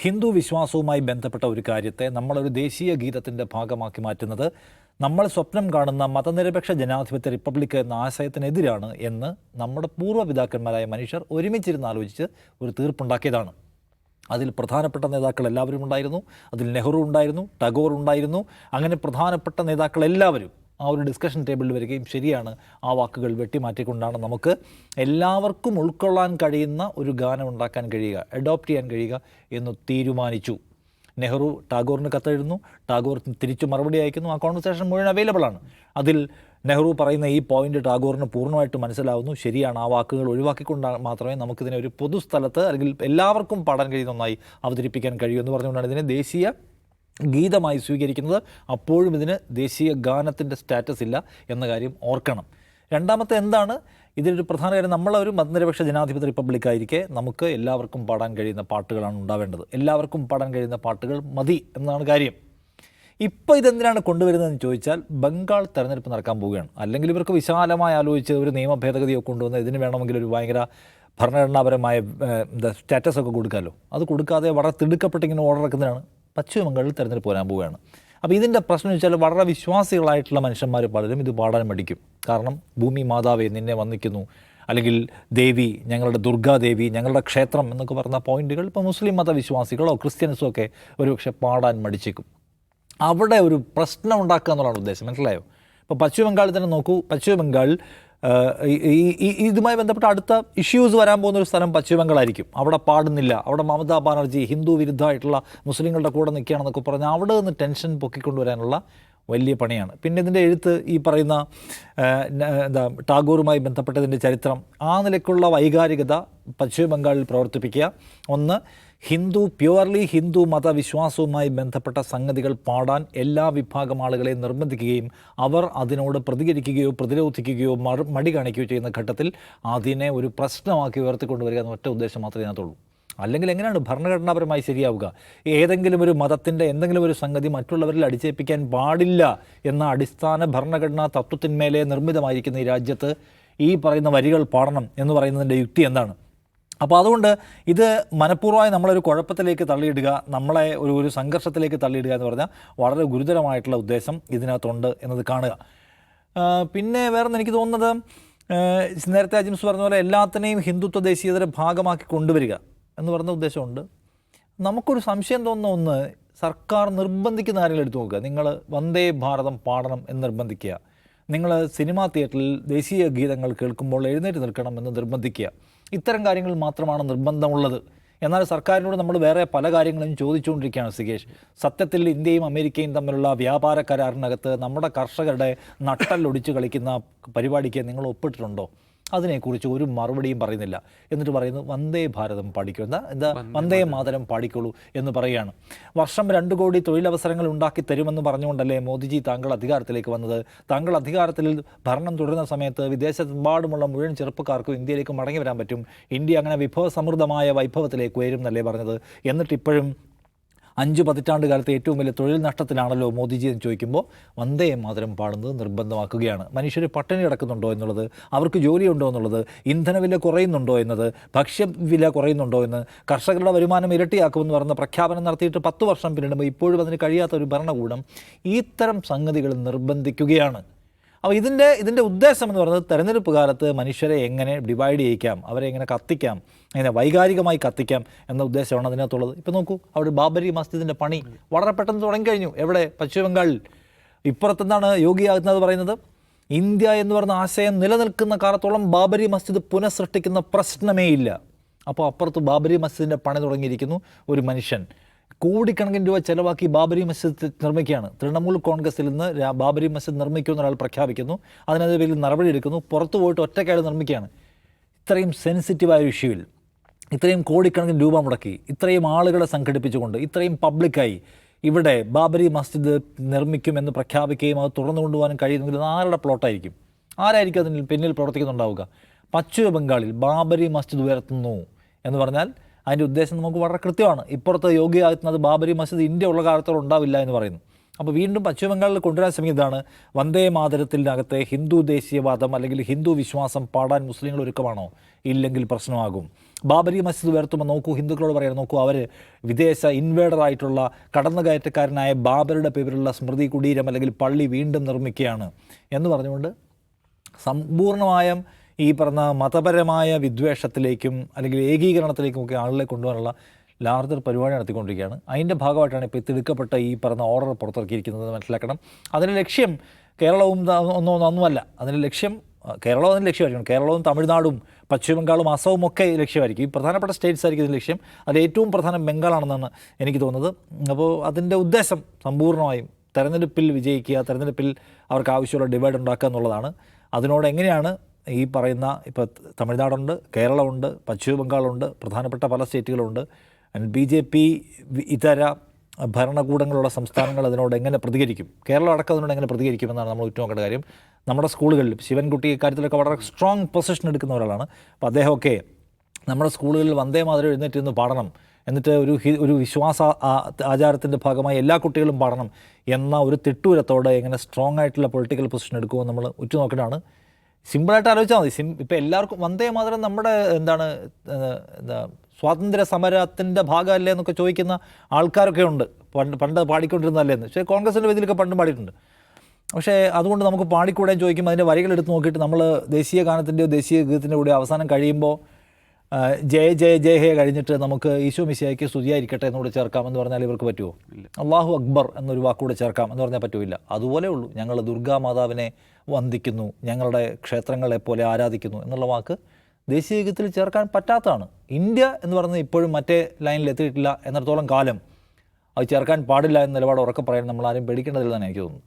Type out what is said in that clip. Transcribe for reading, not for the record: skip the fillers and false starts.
ഹിന്ദു വിശ്വാസവുമായി ബന്ധപ്പെട്ട ഒരു കാര്യത്തെ നമ്മളൊരു ദേശീയ ഗീതത്തിൻ്റെ ഭാഗമാക്കി മാറ്റുന്നത് നമ്മൾ സ്വപ്നം കാണുന്ന മതനിരപേക്ഷ ജനാധിപത്യ റിപ്പബ്ലിക് എന്ന ആശയത്തിനെതിരാണ് എന്ന് നമ്മുടെ പൂർവ്വപിതാക്കന്മാരായ മനുഷ്യർ ഒരുമിച്ചിരുന്ന് ആലോചിച്ച് ഒരു തീർപ്പുണ്ടാക്കിയതാണ്. അതിൽ പ്രധാനപ്പെട്ട നേതാക്കൾ എല്ലാവരും ഉണ്ടായിരുന്നു. അതിൽ നെഹ്റു ഉണ്ടായിരുന്നു, ടാഗോർ ഉണ്ടായിരുന്നു. അങ്ങനെ പ്രധാനപ്പെട്ട നേതാക്കൾ എല്ലാവരും ആ ഒരു ഡിസ്കഷൻ ടേബിളിൽ വരികയും ശരിയാണ്, ആ വാക്കുകൾ വെട്ടിമാറ്റിക്കൊണ്ടാണ് നമുക്ക് എല്ലാവർക്കും ഉൾക്കൊള്ളാൻ കഴിയുന്ന ഒരു ഗാനം ഉണ്ടാക്കാൻ കഴിയുക, അഡോപ്റ്റ് ചെയ്യാൻ കഴിയുക എന്ന് തീരുമാനിച്ചു. നെഹ്റു ടാഗോറിന് കത്തെഴുതുന്നു, ടാഗോർ തിരിച്ചു മറുപടി അയക്കുന്നു. ആ കോൺവെർസേഷൻ മുഴുവൻ അവൈലബിൾ ആണ്. അതിൽ നെഹ്റു പറയുന്ന ഈ പോയിന്റ് ടാഗോറിന് പൂർണ്ണമായിട്ട് മനസ്സിലാവുന്നു. ശരിയാണ്, ആ വാക്കുകൾ ഒഴിവാക്കിക്കൊണ്ട് മാത്രമേ നമുക്കിതിനെ ഒരു പൊതുസ്ഥലത്ത് അല്ലെങ്കിൽ എല്ലാവർക്കും പാടാൻ കഴിയുന്ന ഒന്നായി അവതരിപ്പിക്കാൻ കഴിയൂ എന്ന് പറഞ്ഞുകൊണ്ടാണ് ഇതിനെ ദേശീയ ഗീതമായി സ്വീകരിക്കുന്നത്. അപ്പോഴും ഇതിന് ദേശീയ ഗാനത്തിൻ്റെ സ്റ്റാറ്റസ് ഇല്ല എന്ന കാര്യം ഓർക്കണം. രണ്ടാമത്തെ എന്താണ് ഇതിലൊരു പ്രധാന കാര്യം, നമ്മളൊരു മതനിരപേക്ഷ ജനാധിപത്യ റിപ്പബ്ലിക്കായിരിക്കെ നമുക്ക് എല്ലാവർക്കും പാടാൻ കഴിയുന്ന പാട്ടുകളാണ് ഉണ്ടാവേണ്ടത്. എല്ലാവർക്കും പാടാൻ കഴിയുന്ന പാട്ടുകൾ മതി എന്നതാണ് കാര്യം. ഇപ്പോൾ ഇതെന്തിനാണ് കൊണ്ടുവരുന്നതെന്ന് ചോദിച്ചാൽ, ബംഗാൾ തെരഞ്ഞെടുപ്പ് നടക്കാൻ പോവുകയാണ്. അല്ലെങ്കിൽ ഇവർക്ക് വിശാലമായി ആലോചിച്ച് ഒരു നിയമ ഭേദഗതിയൊക്കെ കൊണ്ടുവന്ന് ഇതിന് വേണമെങ്കിൽ ഒരു ഭയങ്കര ഭരണഘടനാപരമായ സ്റ്റാറ്റസൊക്കെ കൊടുക്കാമല്ലോ. അത് കൊടുക്കാതെ വളരെ തിടുക്കപ്പെട്ടിങ്ങനെ ഓർഡർ ഇറക്കുന്നതാണ്. പശ്ചിമ ബംഗാളിൽ തെരഞ്ഞെടുപ്പ് വരാൻ പോവുകയാണ്. അപ്പോൾ ഇതിൻ്റെ പ്രശ്നം വെച്ചാൽ വളരെ വിശ്വാസികളായിട്ടുള്ള മനുഷ്യന്മാർ പലരും ഇത് പാടാൻ മടിക്കും. കാരണം ഭൂമി മാതാവേ നിന്നെ വന്ദിക്കുന്നു, അല്ലെങ്കിൽ ദേവി, ഞങ്ങളുടെ ദുർഗാദേവി, ഞങ്ങളുടെ ക്ഷേത്രം എന്നൊക്കെ പറഞ്ഞ പോയിന്റുകൾ ഇപ്പോൾ മുസ്ലിം മതവിശ്വാസികളോ ക്രിസ്ത്യൻസോ ഒക്കെ ഒരുപക്ഷെ പാടാൻ മടിച്ചേക്കും. അവിടെ ഒരു പ്രശ്നം ഉണ്ടാക്കുക എന്നുള്ളതാണ് ഉദ്ദേശം. മനസ്സിലായോ? ഇപ്പോൾ പശ്ചിമ ബംഗാളിൽ തന്നെ നോക്കൂ. പശ്ചിമ ബംഗാൾ ഇതുമായി ബന്ധപ്പെട്ട അടുത്ത ഇഷ്യൂസ് വരാൻ പോകുന്ന ഒരു സ്ഥലം പശ്ചിമ ബംഗാളായിരിക്കും. അവിടെ പാടുന്നില്ല, അവിടെ മമതാ ബാനർജി ഹിന്ദു വിരുദ്ധമായിട്ടുള്ള മുസ്ലിങ്ങളുടെ കൂടെ നിൽക്കുകയാണെന്നൊക്കെ പറഞ്ഞാൽ അവിടെ നിന്ന് ടെൻഷൻ പൊക്കിക്കൊണ്ടുവരാനുള്ള വലിയ പണിയാണ്. പിന്നെ ഇതിൻ്റെ എഴുത്ത്, ഈ പറയുന്ന ടാഗോറുമായി ബന്ധപ്പെട്ടതിൻ്റെ ചരിത്രം, ആ നിലയ്ക്കുള്ള വൈകാരികത പശ്ചിമ ബംഗാളിൽ പ്രവർത്തിപ്പിക്കുക. ഒന്ന്, പ്യുവർലി ഹിന്ദു മതവിശ്വാസവുമായി ബന്ധപ്പെട്ട സംഗതികൾ പാടാൻ എല്ലാ വിഭാഗം ആളുകളെയും നിർബന്ധിക്കുകയും അവർ അതിനോട് പ്രതികരിക്കുകയോ പ്രതിരോധിക്കുകയോ മടി കാണിക്കുകയോ ചെയ്യുന്ന ഘട്ടത്തിൽ അതിനെ ഒരു പ്രശ്നമാക്കി ഉയർത്തിക്കൊണ്ടുവരിക എന്ന ഒറ്റ ഉദ്ദേശം മാത്രമേ ഇതിനകത്തുള്ളൂ. അല്ലെങ്കിൽ എങ്ങനെയാണ് ഭരണഘടനാപരമായി ശരിയാവുക? ഏതെങ്കിലും ഒരു മതത്തിൻ്റെ എന്തെങ്കിലും ഒരു സംഗതി മറ്റുള്ളവരിൽ അടിച്ചേൽപ്പിക്കാൻ പാടില്ല എന്ന അടിസ്ഥാന ഭരണഘടനാ തത്വത്തിന്മേലെ നിർമ്മിതമായിരിക്കുന്ന ഈ രാജ്യത്ത് ഈ പറയുന്ന വരികൾ പാടണം എന്ന് പറയുന്നതിൻ്റെ യുക്തി എന്താണ്? അപ്പോൾ അതുകൊണ്ട് ഇത് മനഃപൂർവ്വമായി നമ്മളൊരു കുഴപ്പത്തിലേക്ക് തള്ളിയിടുക, നമ്മളെ ഒരു സംഘർഷത്തിലേക്ക് തള്ളിയിടുക എന്ന് പറഞ്ഞാൽ വളരെ ഗുരുതരമായിട്ടുള്ള ഉദ്ദേശം ഇതിനകത്തുണ്ട് എന്നത് കാണുക. പിന്നെ വേറൊന്നും എനിക്ക് തോന്നുന്നത്, നേരത്തെ അജിംസ് പറഞ്ഞ പോലെ എല്ലാത്തിനെയും ഹിന്ദുത്വ ദേശീയതയുടെ ഭാഗമാക്കി കൊണ്ടുവരിക എന്ന് പറഞ്ഞ ഉദ്ദേശമുണ്ട്. നമുക്കൊരു സംശയം തോന്നുന്ന ഒന്ന്, സർക്കാർ നിർബന്ധിക്കുന്ന കാര്യങ്ങൾ എടുത്തു നോക്കുക. നിങ്ങൾ വന്ദേ ഭാരതം പാടണം എന്ന് നിർബന്ധിക്കുക. നിങ്ങൾ സിനിമാ തിയേറ്ററിൽ ദേശീയ ഗീതങ്ങൾ കേൾക്കുമ്പോൾ എഴുന്നേറ്റ് നിൽക്കണം എന്ന് നിർബന്ധിക്കുക. ഇത്തരം കാര്യങ്ങൾ മാത്രമാണ് നിർബന്ധമുള്ളത്. എന്നാൽ സർക്കാരിനോട് നമ്മൾ വേറെ പല കാര്യങ്ങളും ചോദിച്ചുകൊണ്ടിരിക്കുകയാണ് സികേഷ്. സത്യത്തിൽ ഇന്ത്യയും അമേരിക്കയും തമ്മിലുള്ള വ്യാപാര കരാറിനകത്ത് നമ്മുടെ കർഷകരുടെ നട്ടലൊടിച്ച് കളിക്കുന്ന പരിപാടിക്ക് നിങ്ങൾ ഒപ്പിട്ടിട്ടുണ്ടോ? അതിനെക്കുറിച്ച് ഒരു മറുപടിയും പറയുന്നില്ല. എന്നിട്ട് പറയുന്നു വന്ദേ ഭാരതം പാടിക്കൂ, വന്ദേ മാതരം പാടിക്കോളൂ എന്ന് പറയുകയാണ്. വർഷം 2 കോടി തൊഴിലവസരങ്ങൾ ഉണ്ടാക്കി തരുമെന്ന് പറഞ്ഞുകൊണ്ടല്ലേ മോദിജി താങ്കൾ അധികാരത്തിലേക്ക് വന്നത്? താങ്കൾ അധികാരത്തിൽ ഭരണം തുടരുന്ന സമയത്ത് വിദേശത്തെമ്പാടുമുള്ള മുഴുവൻ ചെറുപ്പക്കാർക്കും ഇന്ത്യയിലേക്ക് മടങ്ങി വരാൻ പറ്റും, ഇന്ത്യ അങ്ങനെ വിഭവസമൃദ്ധമായ വൈഭവത്തിലേക്ക് ഉയരും എന്നല്ലേ പറഞ്ഞത്? എന്നിട്ടിപ്പോഴും 5 പതിറ്റാണ്ട് കാലത്ത് ഏറ്റവും വലിയ തൊഴിൽ നഷ്ടത്തിലാണല്ലോ മോദിജി എന്ന് ചോദിക്കുമ്പോൾ വന്ദേ മാതരം പാടുന്നത് നിർബന്ധമാക്കുകയാണ്. മനുഷ്യർ പട്ടിണി കിടക്കുന്നുണ്ടോ എന്നുള്ളത്, അവർക്ക് ജോലിയുണ്ടോ എന്നുള്ളത്, ഇന്ധനവില കുറയുന്നുണ്ടോ എന്നത്, ഭക്ഷ്യവില കുറയുന്നുണ്ടോ എന്ന്, കർഷകരുടെ വരുമാനം ഇരട്ടിയാക്കുമെന്ന് പറഞ്ഞ പ്രഖ്യാപനം നടത്തിയിട്ട് 10 വർഷം പിന്നിടുമ്പോൾ ഇപ്പോഴും അതിന് കഴിയാത്ത ഒരു ഭരണകൂടം ഇത്തരം സംഗതികൾ നിർബന്ധിക്കുകയാണ്. അപ്പോൾ ഇതിൻ്റെ ഉദ്ദേശം എന്ന് പറയുന്നത് തെരഞ്ഞെടുപ്പ് കാലത്ത് മനുഷ്യരെ എങ്ങനെ ഡിവൈഡ് ചെയ്യിക്കാം, അവരെ എങ്ങനെ കത്തിക്കാം, എങ്ങനെ വൈകാരികമായി കത്തിക്കാം എന്ന ഉദ്ദേശമാണ് അതിനകത്തുള്ളത്. ഇപ്പോൾ നോക്കൂ, അവിടെ ബാബരി മസ്ജിദിൻ്റെ പണി വളരെ പെട്ടെന്ന് തുടങ്ങിക്കഴിഞ്ഞു. എവിടെ? പശ്ചിമ ബംഗാളിൽ. ഇപ്പുറത്തെന്താണ് യോഗി ആദിത്യനാഥ് പറയുന്നത്? ഇന്ത്യ എന്ന് പറയുന്ന ആശയം നിലനിൽക്കുന്ന കാലത്തോളം ബാബരി മസ്ജിദ് പുനഃസൃഷ്ടിക്കുന്ന പ്രശ്നമേ ഇല്ല. അപ്പോൾ അപ്പുറത്ത് ബാബരി മസ്ജിദിൻ്റെ പണി തുടങ്ങിയിരിക്കുന്നു. ഒരു മനുഷ്യൻ കോടിക്കണക്കിന് രൂപ ചെലവാക്കി ബാബരി മസ്ജിദ് നിർമ്മിക്കുകയാണ്. തൃണമൂൽ കോൺഗ്രസിൽ നിന്ന് ബാബരി മസ്ജിദ് നിർമ്മിക്കുമെന്ന് ഒരാൾ പ്രഖ്യാപിക്കുന്നു, അതിനകത്ത് പേരിൽ നടപടി എടുക്കുന്നു, പുറത്തു പോയിട്ട് ഒറ്റയ്ക്കായിട്ട് നിർമ്മിക്കുകയാണ്. ഇത്രയും സെൻസിറ്റീവായ ഒരു ഇഷ്യൂവിൽ ഇത്രയും കോടിക്കണക്കിന് രൂപ മുടക്കി, ഇത്രയും ആളുകളെ സംഘടിപ്പിച്ചുകൊണ്ട്, ഇത്രയും പബ്ലിക്കായി ഇവിടെ ബാബരി മസ്ജിദ് നിർമ്മിക്കുമെന്ന് പ്രഖ്യാപിക്കുകയും അത് തുറന്നു കൊണ്ടുപോകാനും കഴിയുമെങ്കിൽ ആരുടെ പ്ലോട്ടായിരിക്കും? ആരായിരിക്കും അതിന് പിന്നിൽ പ്രവർത്തിക്കുന്നുണ്ടാവുക? പശ്ചിമ ബംഗാളിൽ ബാബരി മസ്ജിദ് ഉയർത്തുന്നു എന്ന് പറഞ്ഞാൽ അതിൻ്റെ ഉദ്ദേശം നമുക്ക് വളരെ കൃത്യമാണ്. ഇപ്പുറത്ത് യോഗി ആദിത്യനാഥ് ബാബരി മസ്ജിദ് ഇന്ത്യ ഉള്ള കാലത്തോളം ഉണ്ടാവില്ല എന്ന് പറയുന്നു. അപ്പോൾ വീണ്ടും പശ്ചിമ ബംഗാളിൽ കൊണ്ടുവരാൻ ശ്രമിക്കുന്നതാണ് വന്ദേ മാതരത്തിനകത്തെ ഹിന്ദു ദേശീയവാദം അല്ലെങ്കിൽ ഹിന്ദു വിശ്വാസം പാടാൻ മുസ്ലിങ്ങൾ ഒരുക്കമാണോ? ഇല്ലെങ്കിൽ പ്രശ്നമാകും. ബാബരി മസ്ജിദ് ഉയർത്തുമ്പോൾ നോക്കൂ, ഹിന്ദുക്കളോട് പറയാൻ നോക്കൂ, അവർ വിദേശ ഇൻവേഡറായിട്ടുള്ള കടന്നുകയറ്റക്കാരനായ ബാബരുടെ പേരിലുള്ള സ്മൃതി കുടീരം അല്ലെങ്കിൽ പള്ളി വീണ്ടും നിർമ്മിക്കുകയാണ് എന്ന് പറഞ്ഞുകൊണ്ട് സമ്പൂർണ്ണമായും ഈ പറഞ്ഞ മതപരമായ വിദ്വേഷത്തിലേക്കും അല്ലെങ്കിൽ ഏകീകരണത്തിലേക്കുമൊക്കെ ആളുകളെ കൊണ്ടുപോകാനുള്ള ലാർജർ പരിപാടി നടത്തിക്കൊണ്ടിരിക്കുകയാണ്. അതിൻ്റെ ഭാഗമായിട്ടാണ് ഇപ്പോൾ തിടുക്കപ്പെട്ട ഈ പറഞ്ഞ ഓർഡർ പുറത്തിറക്കിയിരിക്കുന്നത് മനസ്സിലാക്കണം. അതിൻ്റെ ലക്ഷ്യം കേരളവും ഒന്നുമല്ല. അതിൻ്റെ ലക്ഷ്യം കേരളവും അതിന് ലക്ഷ്യമായിരിക്കണം. കേരളവും തമിഴ്നാടും പശ്ചിമ ബംഗാളും അസവും ഒക്കെ ലക്ഷ്യമായിരിക്കും. ഈ പ്രധാനപ്പെട്ട സ്റ്റേറ്റ്സ് ആയിരിക്കും ഇതിന് ലക്ഷ്യം. അതിൽ ഏറ്റവും പ്രധാനം ബംഗാളാണെന്നാണ് എനിക്ക് തോന്നുന്നത്. അപ്പോൾ അതിൻ്റെ ഉദ്ദേശം സമ്പൂർണ്ണമായും തെരഞ്ഞെടുപ്പിൽ വിജയിക്കുക, തെരഞ്ഞെടുപ്പിൽ അവർക്ക് ആവശ്യമുള്ള ഡിവൈഡ് ഉണ്ടാക്കുക എന്നുള്ളതാണ്. അതിനോട് എങ്ങനെയാണ് ഈ പറയുന്ന ഇപ്പോൾ തമിഴ്നാടുണ്ട്, കേരളമുണ്ട്, പശ്ചിമ ബംഗാളുണ്ട്, പ്രധാനപ്പെട്ട പല സ്റ്റേറ്റുകളുണ്ട്. BJP ഇതര ഭരണകൂടങ്ങളുള്ള സംസ്ഥാനങ്ങൾ അതിനോട് എങ്ങനെ പ്രതികരിക്കും, കേരളം അടക്കം അതിനോട് എങ്ങനെ പ്രതികരിക്കുമെന്നാണ് നമ്മൾ ഉറ്റുനോക്കേണ്ട കാര്യം. നമ്മുടെ സ്കൂളുകളിൽ ശിവൻകുട്ടി ഇക്കാര്യത്തിലൊക്കെ വളരെ സ്ട്രോങ് പൊസിഷൻ എടുക്കുന്ന ഒരാളാണ്. അപ്പോൾ അദ്ദേഹമൊക്കെ നമ്മുടെ സ്കൂളുകളിൽ വന്ദേ മാതരം എഴുന്നേറ്റ് നിന്ന് പാടണം, എന്നിട്ട് ഒരു വിശ്വാസ ആചാരത്തിൻ്റെ ഭാഗമായി എല്ലാ കുട്ടികളും പാടണം എന്ന ഒരു തിട്ടൂരത്തോടെ എങ്ങനെ സ്ട്രോങ് ആയിട്ടുള്ള പൊളിറ്റിക്കൽ പൊസിഷൻ എടുക്കുമെന്ന് നമ്മൾ ഉറ്റുനോക്കേണ്ടതാണ്. സിമ്പിളായിട്ട് ആലോചിച്ചാൽ മതി. ഇപ്പോൾ എല്ലാവർക്കും വന്ദേ മാതരം നമ്മുടെ എന്താ സ്വാതന്ത്ര്യ സമരത്തിൻ്റെ ഭാഗമല്ലേ എന്നൊക്കെ ചോദിക്കുന്ന ആൾക്കാരൊക്കെ ഉണ്ട്. പണ്ട് പാടിക്കൊണ്ടിരുന്നതല്ലേ എന്ന്. പക്ഷേ കോൺഗ്രസിൻ്റെ വേദിയിലൊക്കെ പണ്ടും പാടിയിട്ടുണ്ട്. പക്ഷേ അതുകൊണ്ട് നമുക്ക് പാടിക്കൂടെ ചോദിക്കുമ്പോൾ അതിൻ്റെ വരികൾ എടുത്ത് നോക്കിയിട്ട് നമ്മൾ ദേശീയ ഗാനത്തിൻ്റെയോ ദേശീയ ഗീതത്തിൻ്റെ കൂടെ അവസാനം കഴിയുമ്പോൾ ജയ ജയ ജയ ഹേ കഴിഞ്ഞിട്ട് നമുക്ക് ഈശോ മിശിഹായ്ക്ക് സ്തുതിയായിരിക്കട്ടെ എന്നുകൂടെ ചേർക്കാമെന്ന് പറഞ്ഞാൽ ഇവർക്ക് പറ്റുമോ? അള്ളാഹു അക്ബർ എന്നൊരു വാക്കുകൂടെ ചേർക്കാം എന്ന് പറഞ്ഞാൽ പറ്റുമില്ല. അതുപോലെ ഉള്ളൂ. ഞങ്ങൾ ദുർഗാ മാതാവിനെ വന്ദിക്കുന്നു, ഞങ്ങളുടെ ക്ഷേത്രങ്ങളെപ്പോലെ ആരാധിക്കുന്നു എന്നുള്ള വാക്ക് ദേശീയ ഗീതത്തിൽ ചേർക്കാൻ പറ്റാത്തതാണ്. ഇന്ത്യ എന്ന് പറയുന്നത് ഇപ്പോഴും മറ്റേ ലൈനിൽ എത്തിയിട്ടില്ല. എന്നിടത്തോളം കാലം അത് ചേർക്കാൻ പാടില്ല എന്ന നിലപാട് ഉറക്കെ പറയാൻ നമ്മൾ ആരും പേടിക്കേണ്ടതില്ലെന്നാണ് എനിക്ക് തോന്നുന്നത്.